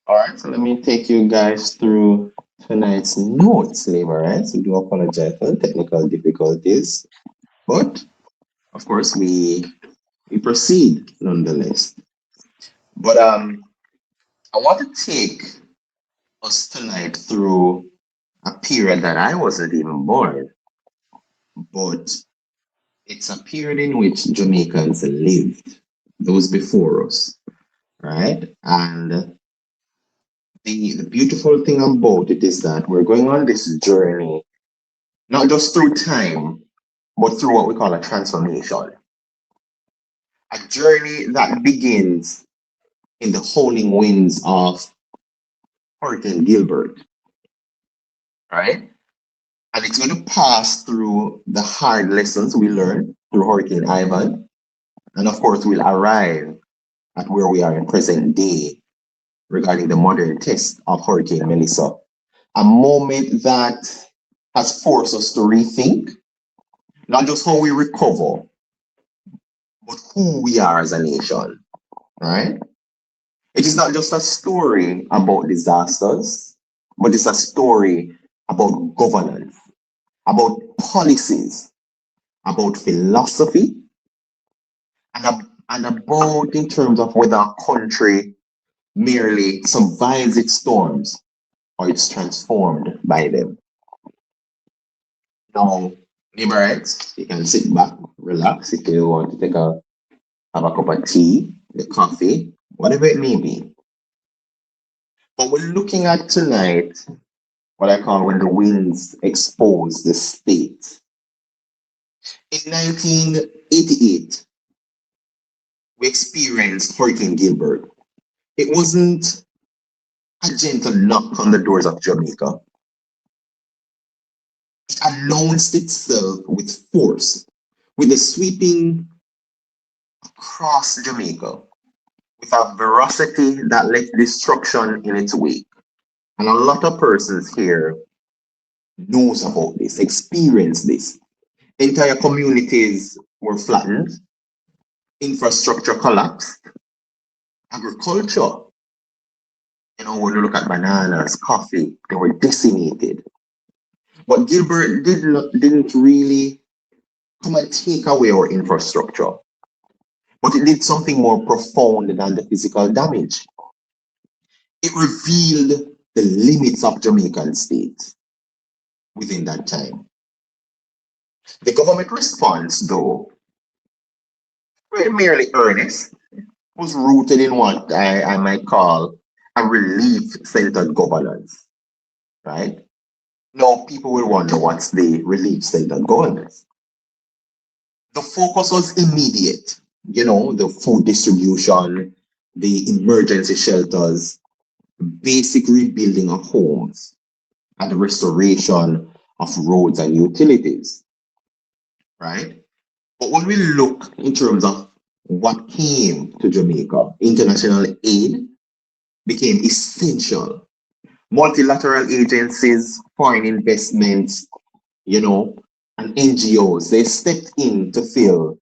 All right, so let me take you guys through tonight's notes, Labor, right? So do apologize for the technical difficulties, but of course we proceed nonetheless. But I want to take us tonight through a period that I wasn't even born, but it's a period in which Jamaicans lived, those before us, right? And the beautiful thing about it is that we're going on this journey, not just through time, but through what we call a transformation. A journey that begins in the howling winds of Hurricane Gilbert, right? And it's going to pass through the hard lessons we learned through Hurricane Ivan. And of course, we'll arrive at where we are in present day regarding the modern test of Hurricane Melissa. A moment that has forced us to rethink not just how we recover, but who we are as a nation, right? It is not just a story about disasters, but it's a story about governance, about policies, about philosophy, and about in terms of whether a country merely survives its storms or it's transformed by them. Now, neighborites, you can sit back, relax if you want to have a cup of tea, the coffee, whatever it may be. But we're looking at tonight what I call when the winds expose the state. In 1988, we experienced Hurricane Gilbert. It wasn't a gentle knock on the doors of Jamaica. It announced itself with force, with a sweeping across Jamaica, with a ferocity that left destruction in its wake. And a lot of persons here knows about this, experienced this. Entire communities were flattened, infrastructure collapsed, agriculture, when you look at bananas, coffee, they were decimated. But Gilbert didn't really come and take away our infrastructure, but it did something more profound than the physical damage. It revealed the limits of Jamaican state within that time. The government response, though, were merely earnest, was rooted in what I might call a relief-centered governance, right? Now, people will wonder what's the relief-centered governance. The focus was immediate, the food distribution, the emergency shelters, basic rebuilding of homes, and the restoration of roads and utilities, right? But when we look in terms of what came to Jamaica, international aid became essential. Multilateral agencies, foreign investments, and NGOs, they stepped in to fill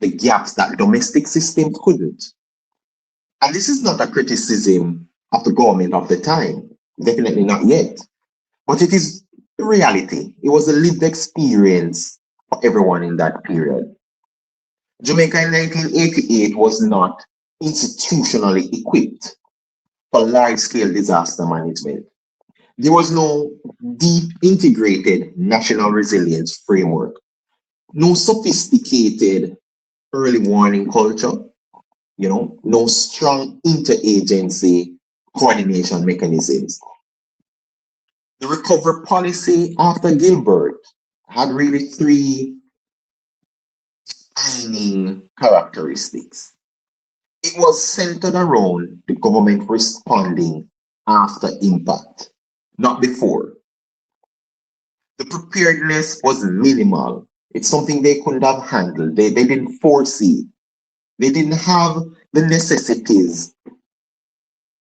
the gaps that domestic systems couldn't. And this is not a criticism of the government of the time, definitely not yet, but it is the reality. It was a lived experience for everyone in that period. Jamaica in 1988 was not institutionally equipped for large-scale disaster management. There was no deep integrated national resilience framework, no sophisticated early warning culture, no strong interagency coordination mechanisms. The recovery policy after Gilbert had really three defining characteristics. It was centered around the government responding after impact, not before. The preparedness was minimal. It's something they couldn't have handled. They didn't foresee. They didn't have the necessities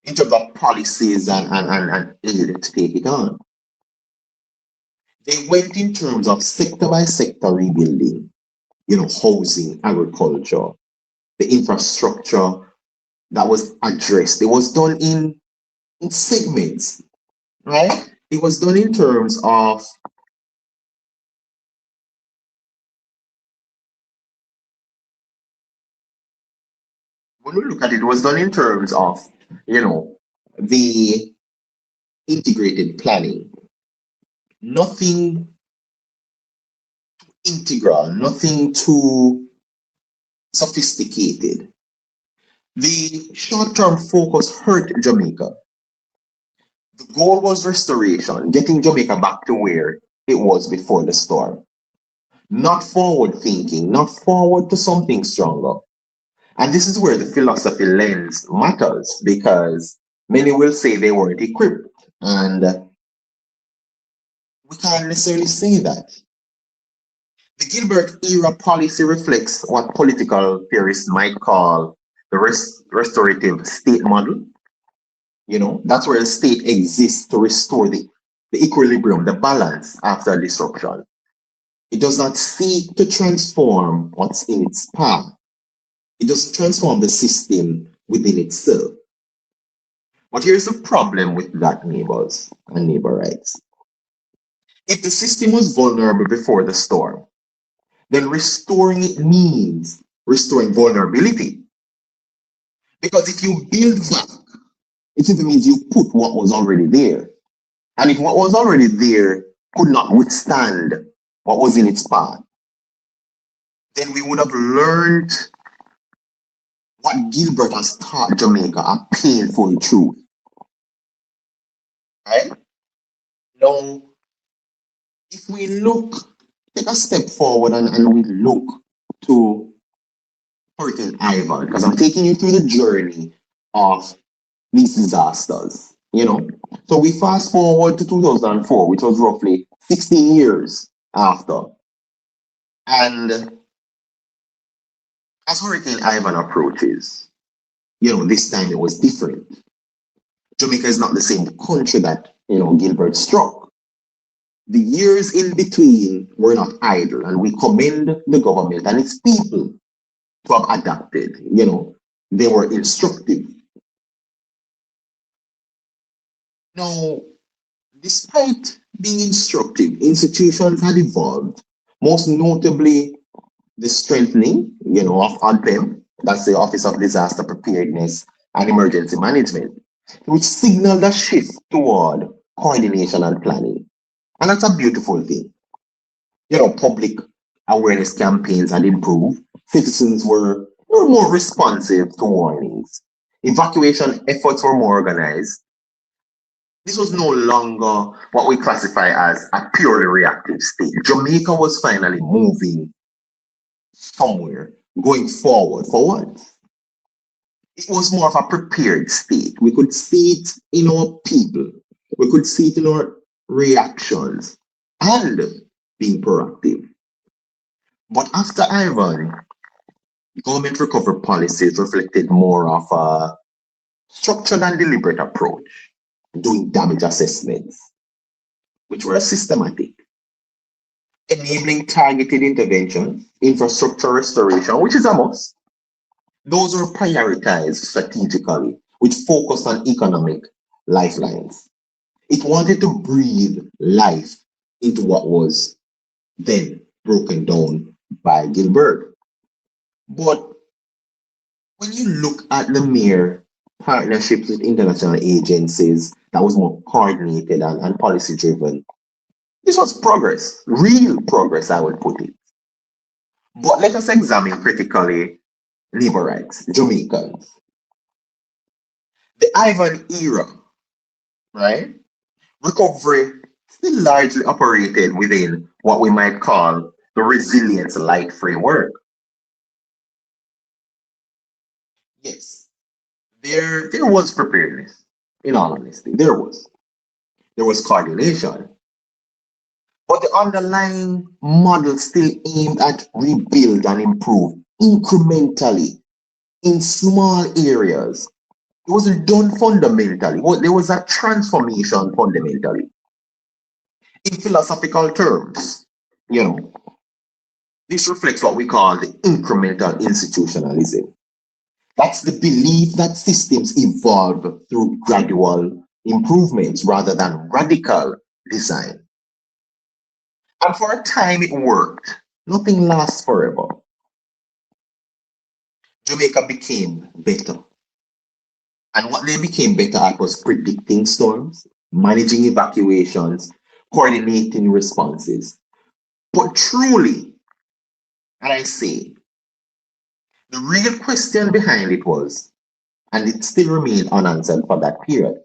in terms of policies and aid to take it on. They went in terms of sector by sector rebuilding, housing, agriculture, the infrastructure that was addressed. It was done in in segments, right? It was done in terms of, when we look at it, it was done in terms of, you know, the integrated planning. Nothing integral, nothing too sophisticated. The short term focus hurt Jamaica. The goal was restoration, getting Jamaica back to where it was before the storm. Not forward thinking, not forward to something stronger. And this is where the philosophy lens matters because many will say they weren't equipped. And we can't necessarily say that. The Gilbert era policy reflects what political theorists might call the restorative state model. That's where a state exists to restore the equilibrium, the balance after disruption. It does not seek to transform what's in its path. It doesn't transform the system within itself. But here's the problem with that, neighbors and neighbor rights. If the system was vulnerable before the storm, then restoring it means restoring vulnerability. Because if you build back, it simply means you put what was already there. And if what was already there could not withstand what was in its path, then we would have learned what Gilbert has taught Jamaica, a painful truth. Right? Now, if we take a step forward and we look to Hurricane Ivan, because I'm taking you through the journey of these disasters. So we fast forward to 2004, which was roughly 16 years after. And as Hurricane Ivan approaches, this time it was different. Jamaica is not the same country that, Gilbert struck. The years in between were not idle, and we commend the government and its people to have adapted. They were instructive. Now, despite being instructive, institutions had evolved, most notably the strengthening, of ODPEM, that's the Office of Disaster Preparedness and Emergency Management, which signaled a shift toward coordination and planning. And that's a beautiful thing. Public awareness campaigns had improved. Citizens were more responsive to warnings. Evacuation efforts were more organized. This was no longer what we classify as a purely reactive state. Jamaica was finally moving somewhere, going forward for once. It was more of a prepared state. We could see it in our people. We could see it in our reactions and being proactive. But after Ivan, government recovery policies reflected more of a structured and deliberate approach, doing damage assessments, which were systematic, enabling targeted intervention, infrastructure restoration, which is a must. Those were prioritized strategically, which focused on economic lifelines. It wanted to breathe life into what was then broken down by Gilbert. But when you look at the mere partnerships with international agencies that was more coordinated and policy driven, this was progress, real progress, I would put it. But let us examine critically labor rights, Jamaicans. The Ivan era, right? Recovery still largely operated within what we might call the resilience light framework. Yes, there was preparedness, in all honesty. There was. There was coordination. But the underlying model still aimed at rebuild and improve incrementally in small areas. It wasn't done fundamentally. There was a transformation fundamentally. In philosophical terms, you know, this reflects what we call the incremental institutionalism. That's the belief that systems evolve through gradual improvements rather than radical design. And for a time it worked. Nothing lasts forever. Jamaica became better. And what they became better at was predicting storms, managing evacuations, coordinating responses. But truly, and I say, the real question behind it was, and it still remained unanswered for that period,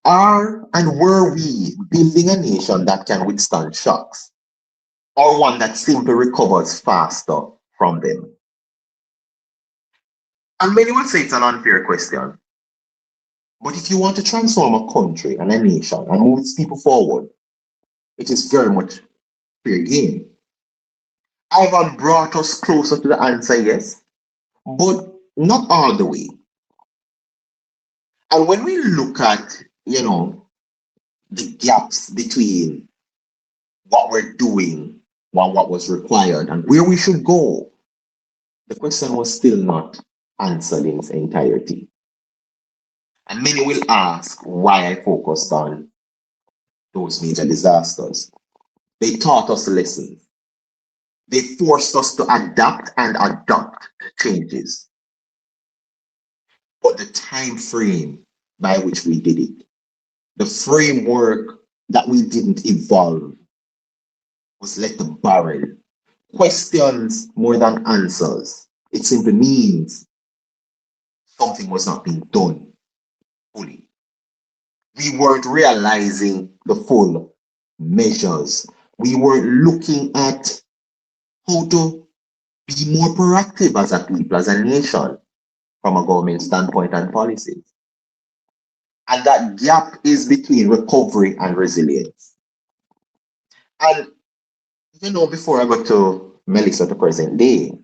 are and were we building a nation that can withstand shocks, or one that simply recovers faster from them? And many will say it's an unfair question. But if you want to transform a country and a nation and move its people forward, it is very much fair game. Ivan brought us closer to the answer, yes, but not all the way. And when we look at, the gaps between what we're doing, what was required, and where we should go, the question was still not answered in its entirety. And many will ask why I focused on those major disasters. They taught us lessons. They forced us to adapt and adopt changes. But the time frame by which we did it, the framework that we didn't evolve, was let the barrel. Questions more than answers. It simply means something was not being done fully. We weren't realizing the full measures. We weren't looking at how to be more proactive as a people, as a nation, from a government standpoint and policies. And that gap is between recovery and resilience. And before I go to Melissa to present day,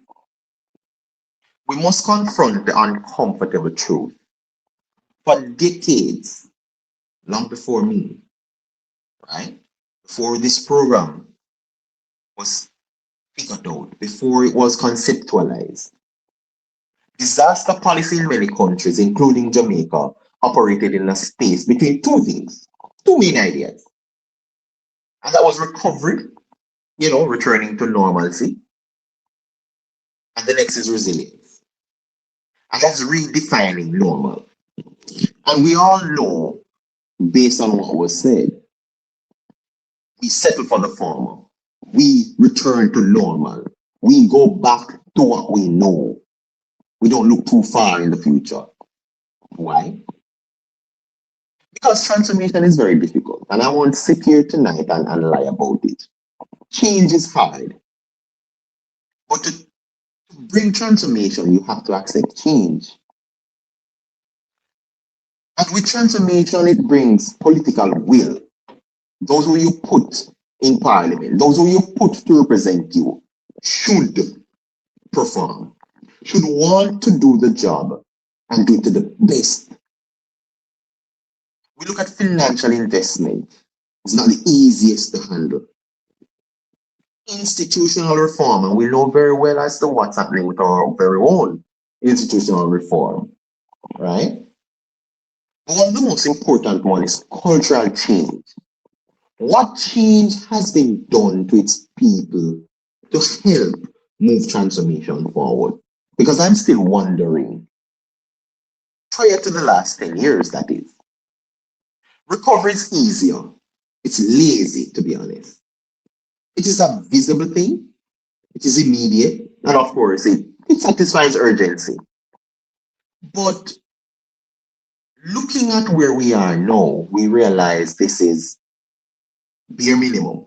we must confront the uncomfortable truth. For decades, long before me, right? Before this program was figured out, before it was conceptualized, disaster policy in many countries, including Jamaica, operated in a space between two things, two main ideas. And that was recovery, returning to normalcy. And the next is resilience. And that's redefining normal. And we all know, based on what was said, we settle for the former. We return to normal. We go back to what we know. We don't look too far in the future. Why? Because transformation is very difficult. And I won't sit here tonight and lie about it. Change is hard. But to bring transformation, you have to accept change. And with transformation, it brings political will. Those who you put in parliament, those who you put to represent you, should perform, should want to do the job and do it to the best. We look at financial investment. It's not the easiest to handle. Institutional reform, and we know very well as to what's happening with our very own institutional reform, right? But one of the most important one is cultural change. What change has been done to its people to help move transformation forward? Because I'm still wondering, prior to the last 10 years, that is, recovery is easier. It's lazy, to be honest. It is a visible thing. It is immediate. And of course, it satisfies urgency. But looking at where we are now, we realize this is bare minimum.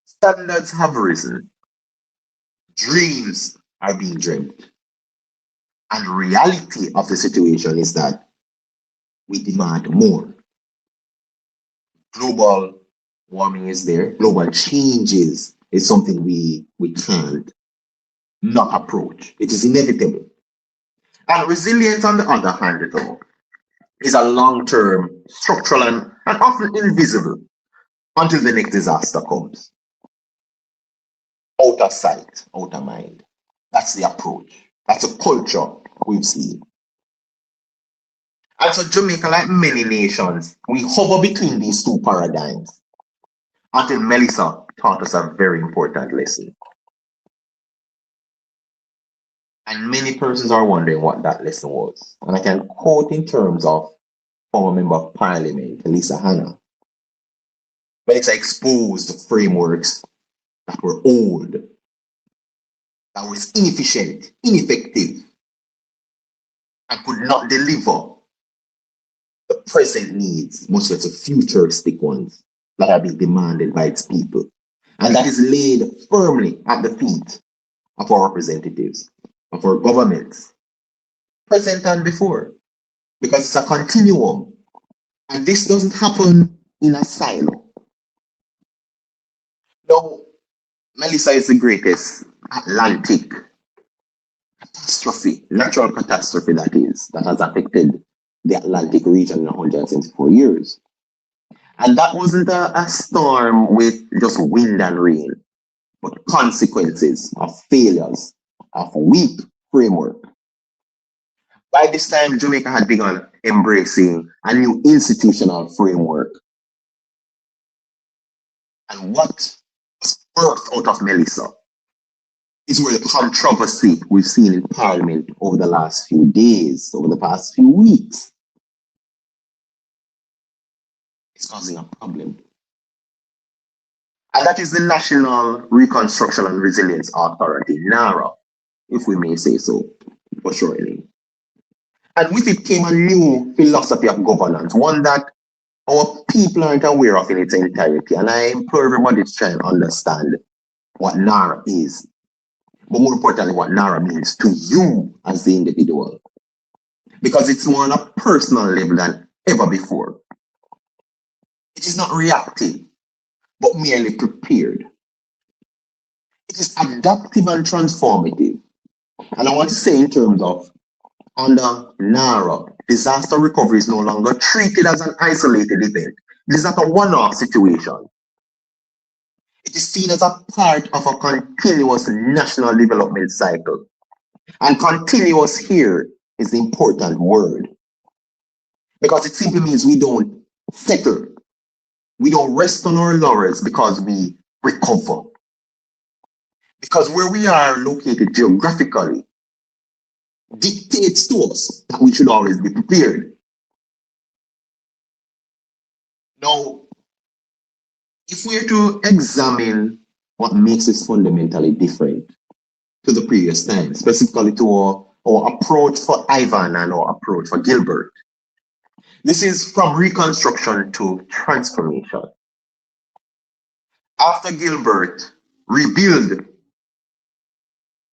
Standards have risen. Dreams are being dreamt. And reality of the situation is that we demand more. Global warming is there. Global changes is something we can't not approach. It is inevitable. And resilience, on the other hand, though, is a long-term, structural, and often invisible until the next disaster comes. Out of sight, out of mind. That's the approach. That's a culture we've seen. And so Jamaica, like many nations, we hover between these two paradigms until Melissa taught us a very important lesson. And many persons are wondering what that lesson was. And I can quote in terms of former Member of Parliament, Lisa Hanna. Melissa exposed the frameworks that were old, that was inefficient, ineffective, and could not deliver the present needs, much less the futuristic ones that are being demanded by its people. And that is laid firmly at the feet of our representatives, of our governments, present and before, because it's a continuum. And this doesn't happen in a silo. Now, Melissa is the greatest Atlantic catastrophe, natural catastrophe that has affected the Atlantic region in 174 years. And that wasn't a storm with just wind and rain, but consequences of failures of weak framework. By this time, Jamaica had begun embracing a new institutional framework. And what was birthed out of Melissa is where the controversy we've seen in Parliament over the last few days, over the past few weeks, is causing a problem. And that is the National Reconstruction and Resilience Authority, NARA, if we may say so, for shortening. And with it came a new philosophy of governance, one that our people aren't aware of in its entirety. And I implore everybody to try and understand what NARA is, but more importantly, what NARA means to you as the individual. Because it's more on a personal level than ever before. It is not reactive, but merely prepared. It is adaptive and transformative. And I want to say in terms of under NARA, disaster recovery is no longer treated as an isolated event. It is not a one-off situation. It is seen as a part of a continuous national development cycle. And continuous here is the important word. Because it simply means we don't settle. We don't rest on our laurels because we recover. Because where we are located geographically dictates to us that we should always be prepared. Now, if we are to examine what makes us fundamentally different to the previous time, specifically to our approach for Ivan and our approach for Gilbert, this is from reconstruction to transformation. After Gilbert, rebuild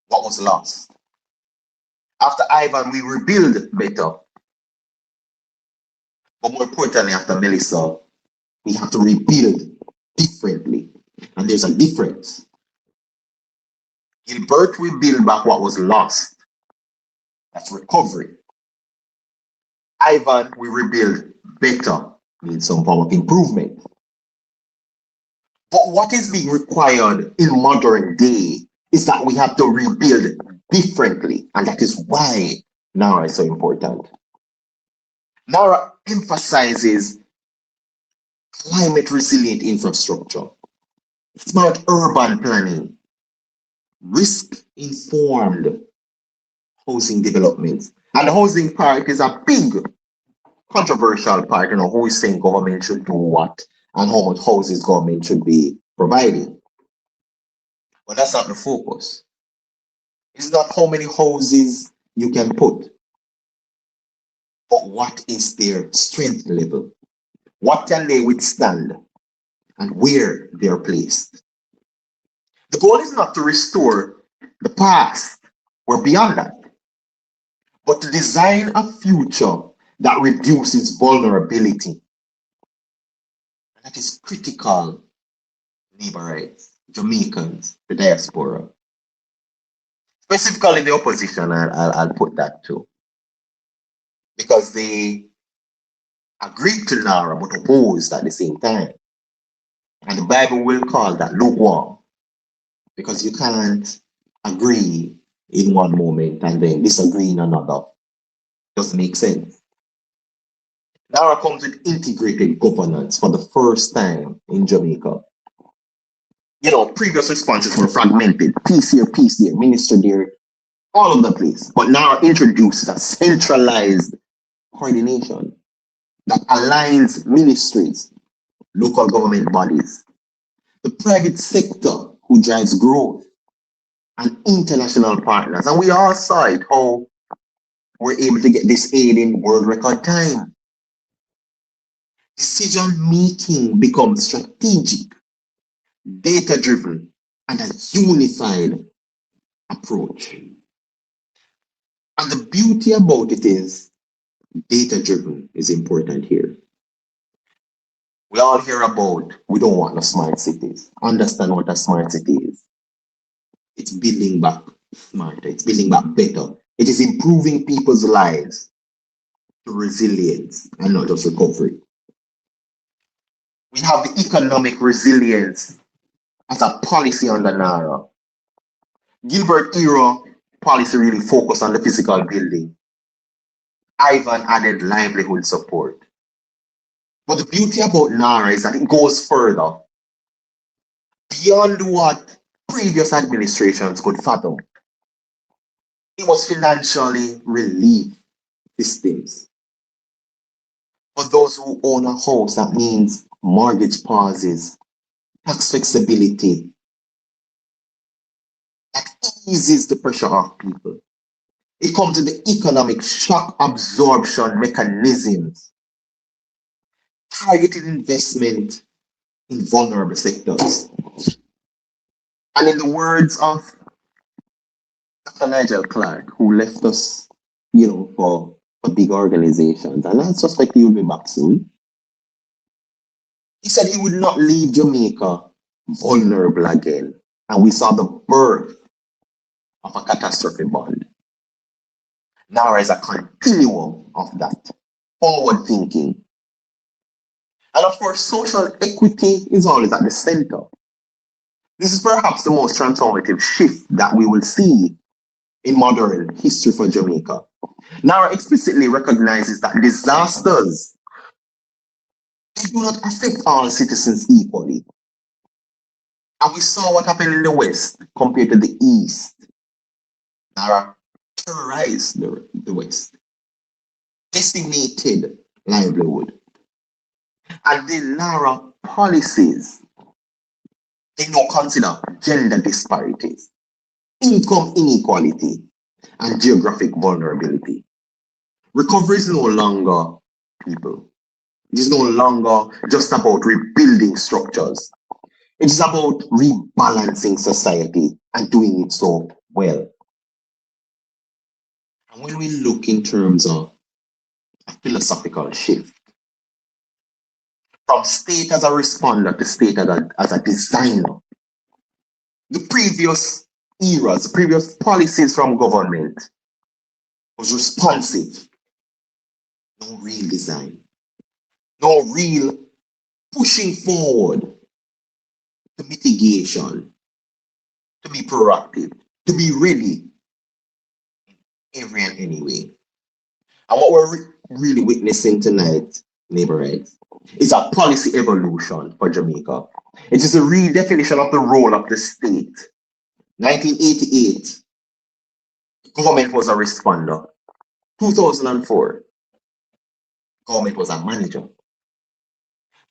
what was lost. After Ivan, we rebuild better. But more importantly, after Melissa, we have to rebuild differently. And there's a difference. Gilbert rebuild back what was lost. That's recovery. Ivan, we rebuild better, means some form of improvement. But what is being required in modern day is that we have to rebuild differently. And that is why NARA is so important. NARA emphasizes climate resilient infrastructure, smart urban planning, risk informed housing development. And the housing part is a big controversial part, who is saying government should do what and how much houses government should be providing. But that's not the focus. It's not how many houses you can put, but what is their strength level? What can they withstand and where they're placed? The goal is not to restore the past. We're beyond that. But to design a future that reduces vulnerability. And that is critical, Liberites, Jamaicans, the diaspora. Specifically the opposition, I'll put that too. Because they agreed to NARA but opposed at the same time. And the Bible will call that lukewarm. Because you can't agree in one moment and then disagree in another. Doesn't make sense. NARA comes with integrated governance for the first time in Jamaica. Previous responses were fragmented, piece here, minister there, all over the place. But NARA introduces a centralized coordination that aligns ministries, local government bodies, the private sector who drives growth, and international partners. And we all saw it, how we're able to get this aid in world record time. Decision making becomes strategic, data driven, and a unified approach. And the beauty about it is data driven is important here. We all hear about we don't want no smart cities. Understand what a smart city is. It's building back smarter, it's building back better. It is improving people's lives to resilience and not just recovery. We have the economic resilience as a policy under NARA. Gilbert era policy really focused on the physical building. Ivan added livelihood support. But the beauty about NARA is that it goes further beyond what previous administrations could fathom. It was financially relief systems. For those who own a house, that means mortgage pauses, tax flexibility, that eases the pressure off people. It comes to the economic shock absorption mechanisms, targeted investment in vulnerable sectors. And in the words of Dr. Nigel Clark, who left us, for big organizations, and I suspect he will be back soon. He said he would not leave Jamaica vulnerable again. And we saw the birth of a catastrophe bond. NARA is a continuum of that, forward thinking. And of course, social equity is always at the center. This is perhaps the most transformative shift that we will see in modern history for Jamaica. NARA explicitly recognizes that disasters, they do not affect all citizens equally. And we saw what happened in the West compared to the East. NARA terrorized the West, decimated livelihood. And the NARA policies, they now consider gender disparities, income inequality, and geographic vulnerability. Recovery is no longer people. It is no longer just about rebuilding structures. It is about rebalancing society and doing it so well. And when we look in terms of a philosophical shift, from state as a responder to state as a designer, the previous eras, the previous policies from government was responsive. No real design. No real pushing forward to mitigation, to be proactive, to be ready in every and any way. And what we're really witnessing tonight, neighborhoods, is a policy evolution for Jamaica. It is a redefinition of the role of the state. 1988, government was a responder. 2004, government was a manager.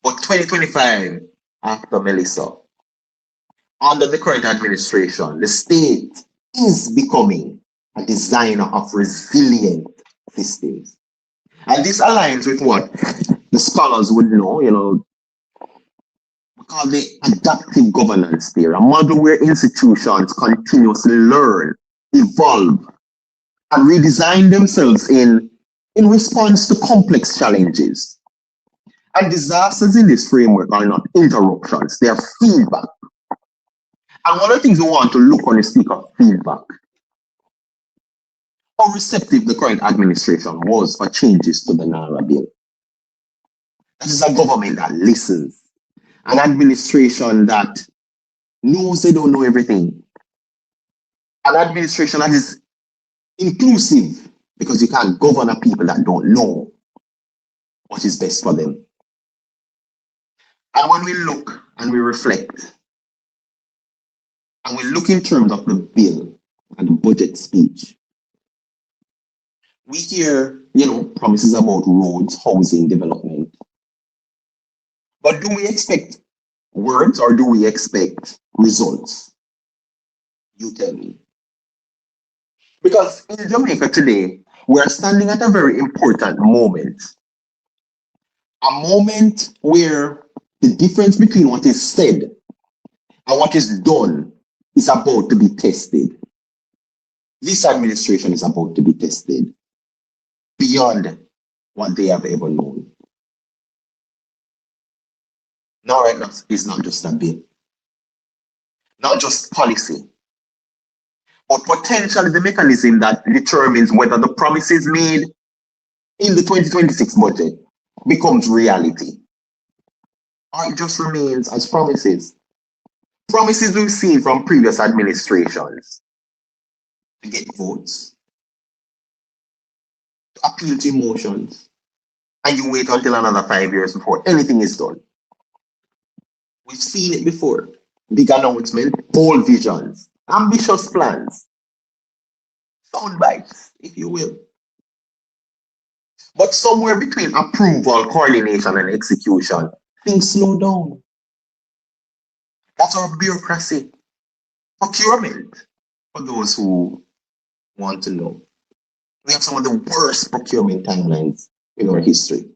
But 2025, after Melissa, under the current administration, the state is becoming a designer of resilient systems. And this aligns with what the scholars would know, we call the adaptive governance theory, a model where institutions continuously learn, evolve, and redesign themselves in response to complex challenges. And disasters in this framework are not interruptions, they are feedback. And one of the things we want to look on is speak of feedback. How receptive the current administration was for changes to the NARA bill. That is a government that listens, an administration that knows they don't know everything, an administration that is inclusive, because you can't govern a people that don't know. what is best for them. And when we look and we reflect, and we look in terms of the bill and the budget speech, we hear, promises about roads, housing, development. But do we expect words or do we expect results? You tell me. Because in Jamaica today, we are standing at a very important moment. A moment where the difference between what is said and what is done is about to be tested. This administration is about to be tested beyond what they have ever known. Now, right now, it's not just a bill, not just policy, but potentially the mechanism that determines whether the promises made in the 2026 budget becomes reality, or it just remains as promises. Promises we've seen from previous administrations to get votes, to appeal to emotions, and you wait until another 5 years before anything is done. We've seen it before. Big announcement, bold visions, ambitious plans, sound bites, if you will. But somewhere between approval, coordination, and execution, things slow down. That's our bureaucracy. Procurement, for those who want to know. We have some of the worst procurement timelines in our history.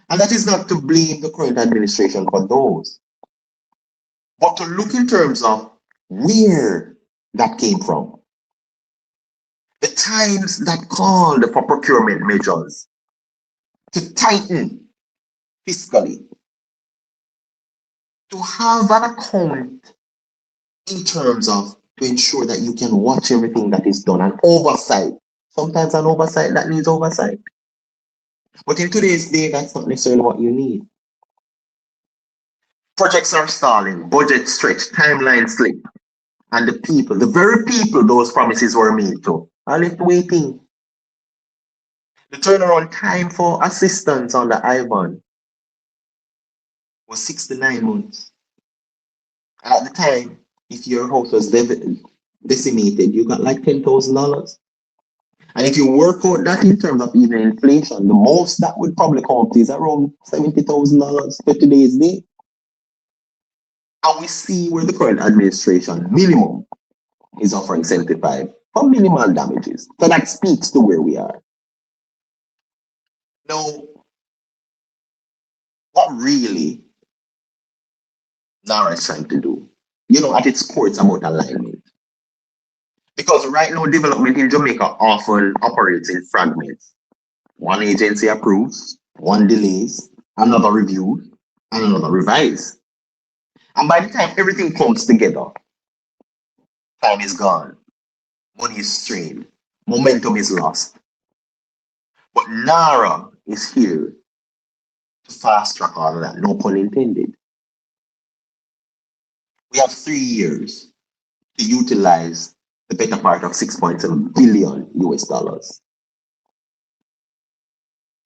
And that is not to blame the current administration for those, but to look in terms of where that came from. The times that called for procurement measures to tighten fiscally, to have an account in terms of to ensure that you can watch everything that is done and oversight. Sometimes an oversight that needs oversight. But in today's day, that's not necessarily what you need. Projects are stalling, budget stretch, timeline slip, and the people, the very people those promises were made to, are left waiting. The turnaround time for assistance on the Ivan was 6 to 9 months. At the time, if your house was decimated, you got like $10,000. And if you work out that in terms of even inflation, the most that would probably come up is around $70,000 for today's day. And we see where the current administration minimum is offering 75 for minimal damages. So that speaks to where we are. Now, what really NARA is trying to do, at its core, it's about alignment. Because right now, development in Jamaica often operates in fragments. One agency approves, one delays, another reviews, and another revises. And by the time everything comes together, time is gone, money is strained, momentum is lost. But NARA is here to fast track all of that, no pun intended. We have 3 years to utilize the better part of 6.7 billion US dollars.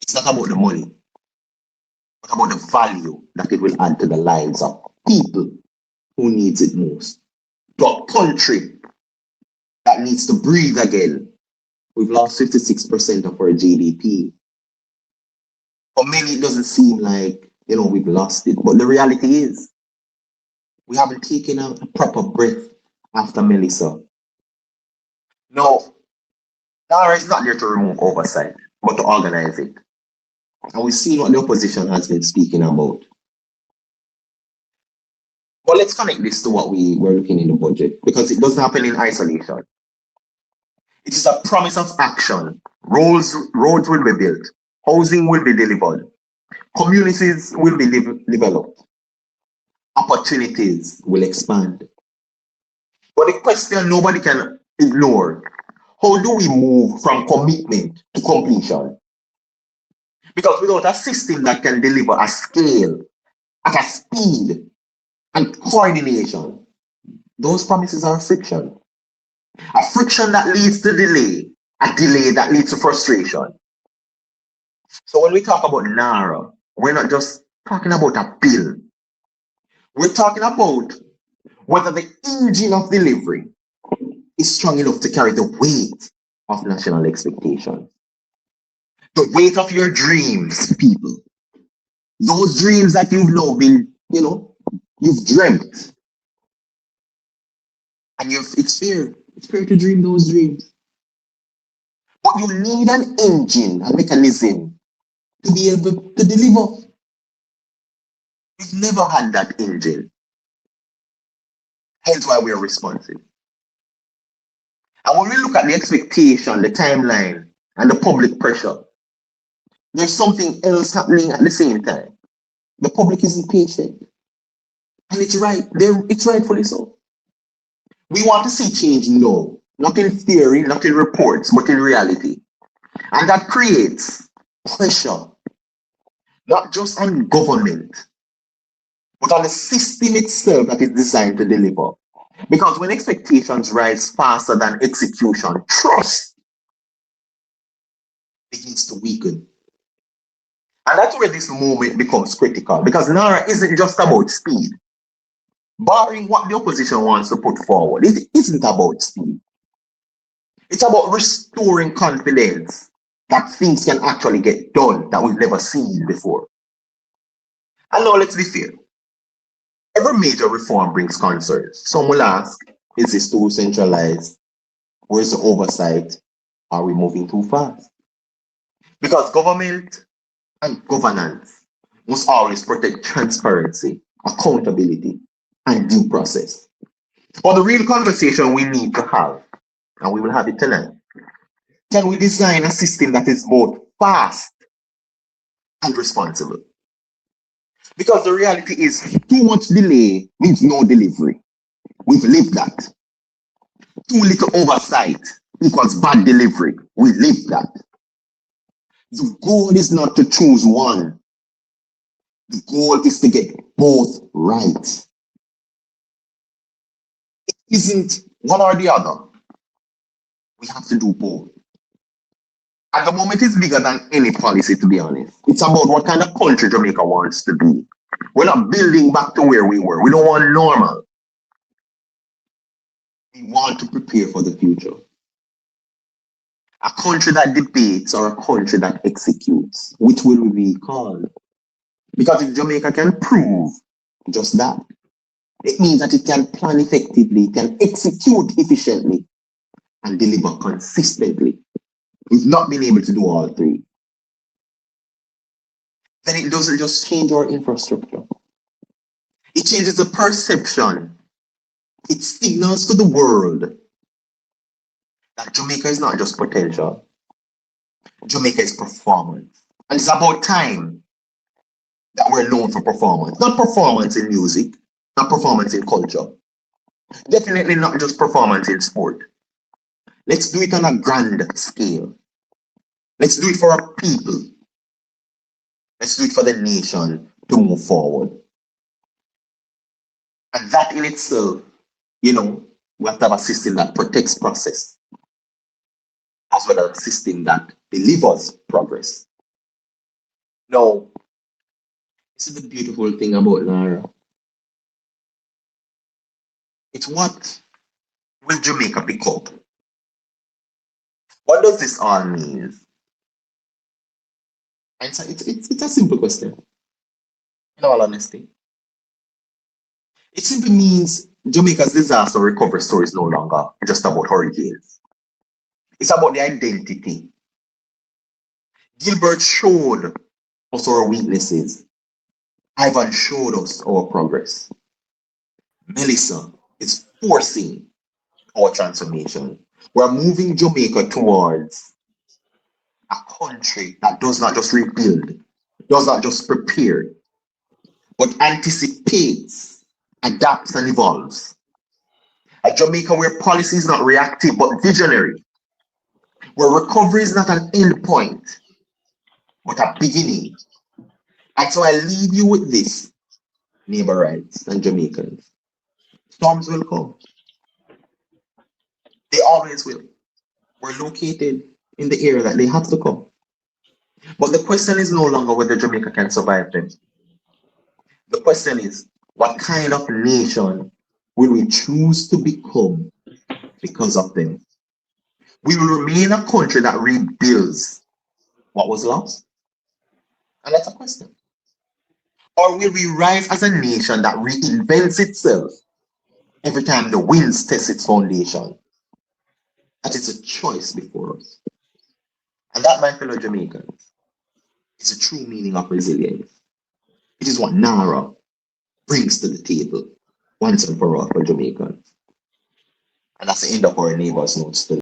It's not about the money, but about the value that it will add to the lives of people who needs it most. To a country that needs to breathe again. We've lost 56% of our GDP. For many, it doesn't seem like, we've lost it. But the reality is, we haven't taken a proper breath after Melissa. No, NARA is not there to remove oversight, but to organize it. And we've seen what the opposition has been speaking about. But let's connect this to what we were looking in the budget, because it doesn't happen in isolation. It is a promise of action. Roads will be built. Housing will be delivered. Communities will be developed. Opportunities will expand. But the question nobody can ignore, how do we move from commitment to completion? Because without a system that can deliver at scale, at a speed, and coordination, those promises are friction. A friction that leads to delay, a delay that leads to frustration. So when we talk about NARA, we're not just talking about a bill. We're talking about whether the engine of delivery is strong enough to carry the weight of national expectation, the weight of your dreams, people. Those dreams that you've now been, you've dreamt, and it's fair. It's fair to dream those dreams. But you need an engine, a mechanism to be able to deliver. We've never had that engine. Hence why we're responsive. And when we look at the expectation, the timeline, and the public pressure, there's something else happening at the same time. The public is impatient. And it's right. It's rightfully so. We want to see change now, not in theory, not in reports, but in reality. And that creates pressure, not just on government, but on the system itself that is designed to deliver. Because when expectations rise faster than execution, trust begins to weaken. And that's where this moment becomes critical. Because NARA isn't just about speed. Barring what the opposition wants to put forward, it isn't about speed. It's about restoring confidence that things can actually get done that we've never seen before. And now let's be fair. Every major reform brings concerns. Some will ask, is this too centralized? Where's the oversight? Are we moving too fast? Because government and governance must always protect transparency, accountability, and due process. But the real conversation we need to have, and we will have it tonight, can we design a system that is both fast and responsible? Because the reality is too much delay means no delivery. We've lived that. Too little oversight equals bad delivery. We lived that. The goal is not to choose one. The goal is to get both right. It isn't one or the other. We have to do both. At the moment, it's bigger than any policy, to be honest. It's about what kind of country Jamaica wants to be. We're not building back to where we were. We don't want normal. We want to prepare for the future. A country that debates or a country that executes. Which will we call? Because if Jamaica can prove just that, it means that it can plan effectively, it can execute efficiently, and deliver consistently. We've not been able to do all three. Then it doesn't just change our infrastructure. It changes the perception. It signals to the world that Jamaica is not just potential. Jamaica is performance. And it's about time that we're known for performance. Not performance in music, not performance in culture. Definitely not just performance in sport. Let's do it on a grand scale. Let's do it for our people. Let's do it for the nation to move forward. And that in itself, we have to have a system that protects process, as well as a system that delivers progress. Now, this is the beautiful thing about NARA. It's what will Jamaica pick up? What does this all mean? It's a simple question, in all honesty. It simply means Jamaica's disaster recovery story is no longer just about hurricanes. It's about the identity. Gilbert showed us our weaknesses. Ivan showed us our progress. Melissa is forcing our transformation. We're moving Jamaica towards a country that does not just rebuild, does not just prepare, but anticipates, adapts, and evolves. A Jamaica where policy is not reactive but visionary, where recovery is not an end point, but a beginning. And so I leave you with this, neighborites and Jamaicans. Storms will come. They always will. We're located in the area that they have to come. But the question is no longer whether Jamaica can survive them. The question is, what kind of nation will we choose to become because of them? We will remain a country that rebuilds what was lost? And that's a question. Or will we rise as a nation that reinvents itself every time the winds test its foundation? That is a choice before us. And that, my fellow Jamaicans, is the true meaning of resilience. It is what Nara brings to the table once and for all for Jamaicans. And that's the end of our neighbors' notes today.